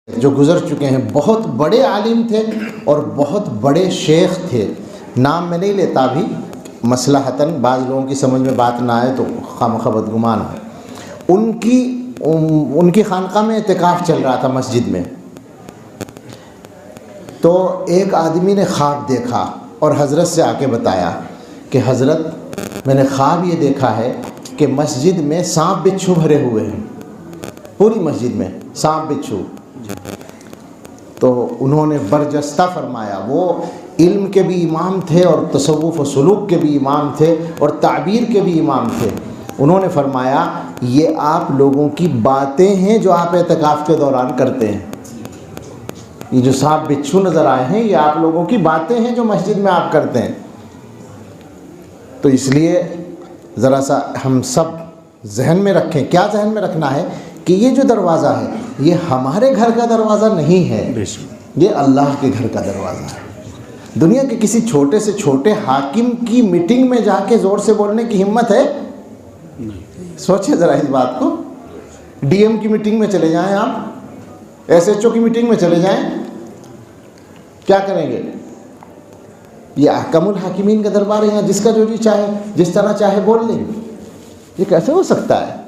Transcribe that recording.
जो गुज़र चुके हैं, बहुत बड़े आलिम थे और बहुत बड़े शेख थे। नाम मैं नहीं लेता अभी, मसलहतन बाज़ लोगों की समझ में बात ना आए तो खामखा बदगुमान हो। उनकी खानका में इत्तिकाफ़ चल रहा था मस्जिद में, तो एक आदमी ने ख्वाब देखा और हज़रत से आके बताया कि हज़रत मैंने ख्वाब ये देखा है कि मस्जिद में सांप बिच्छू भरे हुए हैं, पूरी मस्जिद में सांप बिच्छू। तो उन्होंने बरजस्ता फरमाया, वो इल्म के भी इमाम थे और तसव्वुफ़ व सुलूक के भी इमाम थे और ताबीर के भी इमाम थे। उन्होंने फरमाया ये आप लोगों की बातें हैं जो आप एतकाफ़ के दौरान करते हैं। ये जो सांप बिच्छू नज़र आए हैं ये आप लोगों की बातें हैं जो मस्जिद में आप करते हैं। तो इसलिए ज़रा सा हम सब जहन में रखें, क्या जहन में रखना है कि ये जो दरवाज़ा है ये हमारे घर का दरवाज़ा नहीं है, ये अल्लाह के घर का दरवाज़ा है। दुनिया के किसी छोटे से छोटे हाकिम की मीटिंग में जाके ज़ोर से बोलने की हिम्मत है? सोचिए ज़रा इस बात को। डीएम की मीटिंग में चले जाएं आप, एसएचओ की मीटिंग में चले जाएं, क्या करेंगे? ये अहकमुल हाकिमीन का दरबार है, यहाँ जिसका जो जी चाहे जिस तरह चाहे बोल लें। ये कैसे हो सकता है?